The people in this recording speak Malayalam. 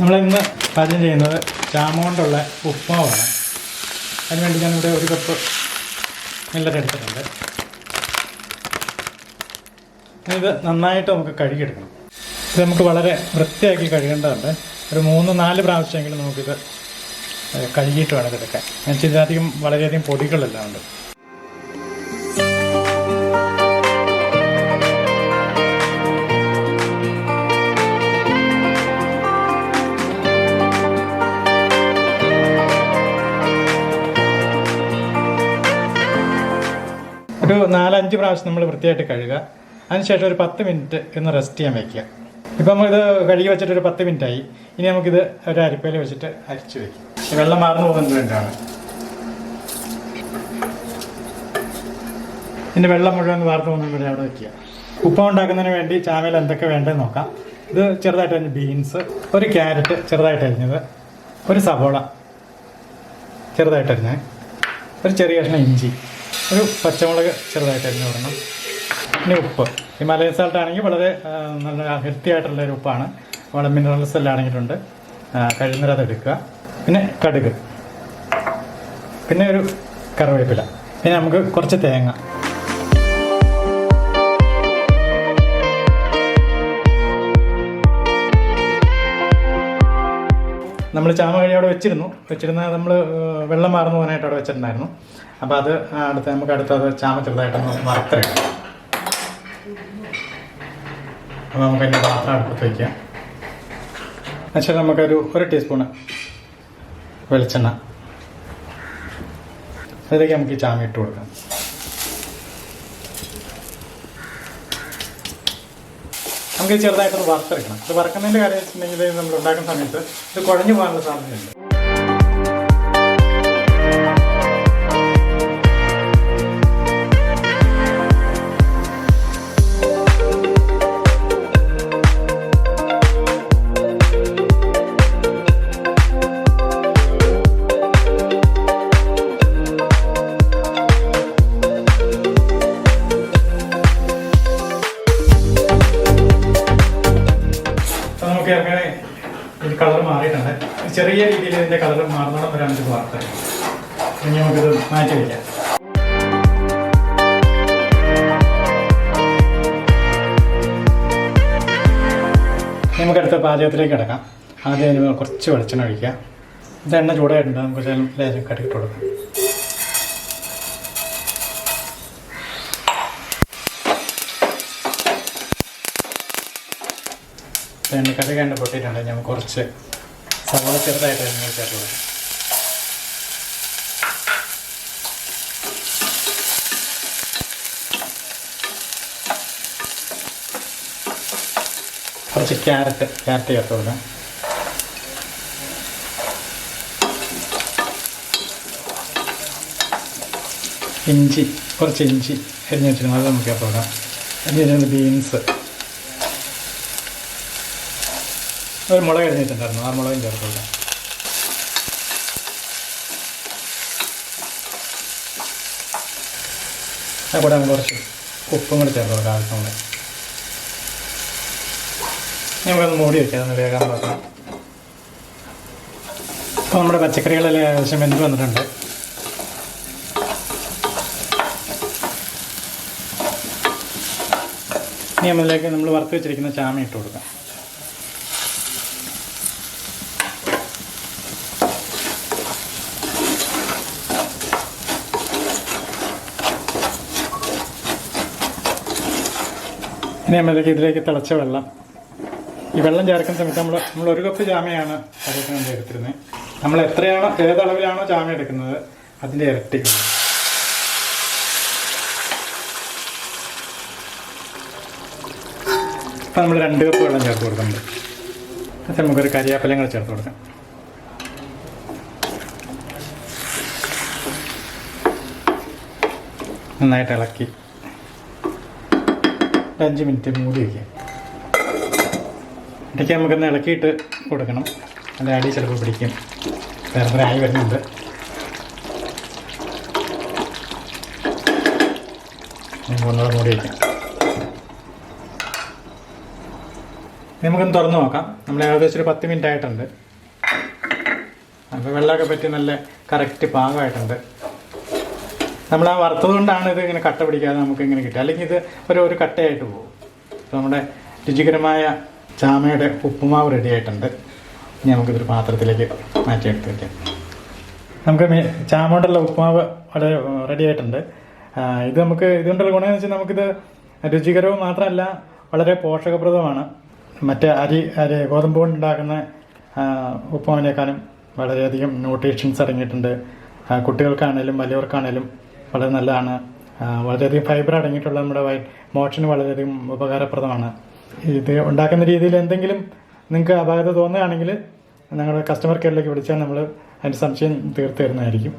നമ്മളിന്ന് പാചകം ചെയ്യുന്നത് ചാമ കൊണ്ടുള്ള ഉപ്പുമാവാണ്. അതിനുവേണ്ടി ഞാനിവിടെ 1 കപ്പ് മില്ലറ്റ് എടുത്തിട്ടുണ്ട്. ഇത് നന്നായിട്ട് നമുക്ക് കഴുകിയെടുക്കണം. ഇത് നമുക്ക് വളരെ വൃത്തിയാക്കി കഴുകേണ്ടതുണ്ട്. ഒരു 3-4 പ്രാവശ്യമെങ്കിലും നമുക്കിത് കഴുകിയിട്ട് വേണം ഇതെടുക്കാൻ. എന്നുവെച്ചാൽ ഇതിനധികം വളരെയധികം പൊടികളെല്ലാം ഉണ്ട്. ഒരു 4-5 പ്രാവശ്യം നമ്മൾ വൃത്തിയായിട്ട് കഴുകുക. അതിനുശേഷം ഒരു 10 മിനിറ്റ് ഒന്ന് റെസ്റ്റ് ചെയ്യാൻ വയ്ക്കുക. ഇപ്പം നമ്മളിത് കഴുകി വെച്ചിട്ട് ഒരു 10 മിനിറ്റായി. ഇനി നമുക്കിത് ഒരു അരിപ്പയിൽ വെച്ചിട്ട് അരിച്ച് വയ്ക്കും. വെള്ളം മാറുന്നു പോകുന്നത് വേണ്ടിയാണ്. ഇതിൻ്റെ വെള്ളം മുഴുവൻ വാർത്ത് പോകുന്നത് വരെ അവിടെ വയ്ക്കുക. ഉപ്പ ഉണ്ടാക്കുന്നതിന് വേണ്ടി ചാമയിൽ എന്തൊക്കെ വേണ്ടതെന്ന് നോക്കാം. ഇത് ചെറുതായിട്ട് അരിഞ്ഞ ബീൻസ്, ഒരു ക്യാരറ്റ് ചെറുതായിട്ട് അരിഞ്ഞത്, ഒരു സവോള ചെറുതായിട്ട് അരിഞ്ഞത്, ഒരു ചെറിയ കഷ്ണം ഇഞ്ചി, ഒരു പച്ചമുളക് ചെറുതായിട്ട് അരിഞ്ഞ് വിടണം. പിന്നെ ഉപ്പ്. ഈ മലയൻ സാൾട്ട് ആണെങ്കിൽ വളരെ നല്ല ഹെൽത്തി ആയിട്ടുള്ളൊരു ഉപ്പാണ്. വളരെ മിനറൽസ് എല്ലാം അടങ്ങിയിട്ടുണ്ട്. കഴിയുന്നത് അതെടുക്കുക. പിന്നെ കടുക്, പിന്നെ ഒരു കറിവേപ്പില, പിന്നെ നമുക്ക് കുറച്ച് തേങ്ങ. നമ്മൾ ചാമ കഴി അവിടെ വെച്ചിരുന്ന നമ്മൾ വെള്ളം മാറുന്ന പോകാനായിട്ട് അവിടെ വെച്ചിട്ടുണ്ടായിരുന്നു. അപ്പോൾ അത് നമുക്ക് അടുത്തത് ചാമ ചെറുതായിട്ടൊന്ന് വറുത്തെടുക്കാം. അപ്പോൾ നമുക്ക് അതിൻ്റെ പാത്രം അടുപ്പത്ത് വയ്ക്കാം. എന്നുവെച്ചാൽ നമുക്കൊരു 1 ടീസ്പൂണ് വെളിച്ചെണ്ണ, അതിലേക്ക് നമുക്ക് ഈ ചാമ ഇട്ട് കൊടുക്കാം. നമുക്ക് ചെറുതായിട്ടൊന്ന് വറുത്തെടുക്കണം. ഇത് വറുക്കുന്നതിൻ്റെ കാര്യം വെച്ചിട്ടുണ്ടെങ്കിൽ നമ്മൾ ഉണ്ടാക്കുന്ന സമയത്ത് ഇത് കുഴഞ്ഞു പോകാനുള്ള സാധ്യതയുണ്ട്. നമുക്ക് അങ്ങനെ ഇതിൻ്റെ കളർ മാറിയിട്ടുണ്ട്. ചെറിയ രീതിയിൽ ഇതിൻ്റെ കളർ മാറുന്നോളം വരെ നമുക്ക് വാർത്തെടുക്കാം. ഇനി നമുക്കിത് മാറ്റി വയ്ക്കാം. നമുക്കടുത്ത പാചകത്തിലേക്ക് കിടക്കാം. ആദ്യം കുറച്ച് വെളിച്ചെണ്ണ ഒഴിക്കാം. ഇത് എണ്ണ ചൂടായിട്ടുണ്ട്. നമുക്ക് ലേശം കടുകിട്ട് കൊടുക്കാം. കടുക് കണ്ട് പൊട്ടിയിട്ടുണ്ട്. നമുക്ക് കുറച്ച് സവോള ചെറുതായിട്ട് ചേർത്ത് കൊടുക്കാം. കുറച്ച് ക്യാരറ്റ് ചേർത്ത് കൊടുക്കാം. കുറച്ച് ഇഞ്ചി അരിഞ്ഞ് വെച്ചിരുന്നു, അത് നമുക്ക് ചേർത്ത് കൊടുക്കാം. അരിഞ്ഞ് ബീൻസ്, ഒരു മുളക് അരിഞ്ഞിട്ടുണ്ടായിരുന്നു, ആ മുളകും ചേർത്ത് കൊടുക്കാം. അതുകൂടെ നമുക്ക് കുറച്ച് ഉപ്പും കൂടി ചേർത്ത് കൊടുക്കാം ആവശ്യമുള്ള. നമുക്കൊന്ന് മൂടി വയ്ക്കാം, ഒന്ന് വേഗം നോക്കാം. അപ്പോൾ നമ്മുടെ പച്ചക്കറികളെല്ലാം ഏകദേശം വെന്ത് വന്നിട്ടുണ്ട്. ഇനി നമ്മളിലേക്ക് നമ്മൾ വറുത്ത് വെച്ചിരിക്കുന്ന ചാമ ഇട്ട് കൊടുക്കാം. ഇനി ഇതിലേക്ക് തിളച്ച വെള്ളം. ഈ വെള്ളം ചേർക്കുന്ന സമയത്ത് നമ്മൾ 1 കപ്പ് ചാമയാണ് പാചകത്തിന് വേണ്ടി എടുത്തിരുന്നത്. നമ്മൾ ഏതളവിലാണോ ചാമ എടുക്കുന്നത് അതിൻ്റെ ഇരട്ടി. അപ്പം നമ്മൾ 2 കപ്പ് വെള്ളം ചേർത്ത് കൊടുക്കുന്നുണ്ട്. അത് നമുക്കൊരു കരിയാപ്പിലയും കൂടെ ചേർത്ത് കൊടുക്കാം. നന്നായിട്ട് ഇളക്കി 5 മിനിറ്റ് മൂടി വയ്ക്കാം. ഇടയ്ക്ക് നമുക്കൊന്ന് ഇളക്കിയിട്ട് കൊടുക്കണം. അതിൻ്റെ അടി ചിലപ്പോൾ പിടിക്കും. വേറെ ആയി വരുന്നുണ്ട്. ഒന്നുകൂടെ മൂടി വയ്ക്കാം. നമുക്കൊന്ന് തുറന്ന് നോക്കാം. നമ്മൾ ഏകദേശം ഒരു 10 മിനിറ്റ് ആയിട്ടുണ്ട്. അപ്പോൾ വെള്ളമൊക്കെ പറ്റി നല്ല കറക്റ്റ് പാകമായിട്ടുണ്ട്. നമ്മൾ ആ വറുത്തത് കൊണ്ടാണ് ഇത് ഇങ്ങനെ കട്ട പിടിക്കാതെ നമുക്ക് ഇങ്ങനെ കിട്ടുക. അല്ലെങ്കിൽ ഇത് ഒരു കട്ടയായിട്ട് പോകും. അപ്പോൾ നമ്മുടെ രുചികരമായ ചാമയുടെ ഉപ്പുമാവ് റെഡി ആയിട്ടുണ്ട്. ഇനി നമുക്കിതൊരു പാത്രത്തിലേക്ക് മാറ്റിയെടുത്ത് വയ്ക്കാം. നമുക്ക് ചാമ കൊണ്ടുള്ള ഉപ്പുമാവ് വളരെ റെഡി ആയിട്ടുണ്ട്. ഇത് നമുക്ക് ഇതുകൊണ്ടുള്ള ഗുണമെന്ന് വെച്ചാൽ നമുക്കിത് രുചികരവും മാത്രമല്ല വളരെ പോഷകപ്രദമാണ്. മറ്റേ അരി ഗോതമ്പ് കൊണ്ടുണ്ടാക്കുന്ന ഉപ്പുമാവിനേക്കാളും വളരെയധികം ന്യൂട്രീഷൻസ് അടങ്ങിയിട്ടുണ്ട്. കുട്ടികൾക്കാണേലും വലിയവർക്കാണേലും വളരെ നല്ലതാണ്. വളരെയധികം ഫൈബർ അടങ്ങിയിട്ടുള്ള നമ്മുടെ മോഷന് വളരെയധികം ഉപകാരപ്രദമാണ്. ഇത് ഉണ്ടാക്കുന്ന രീതിയിൽ എന്തെങ്കിലും നിങ്ങൾക്ക് അപാകത തോന്നുകയാണെങ്കിൽ ഞങ്ങളുടെ കസ്റ്റമർ കെയറിലേക്ക് വിളിച്ചാൽ നമ്മൾ അതിൻ്റെ സംശയം തീർത്ത് തരുന്നതായിരിക്കും.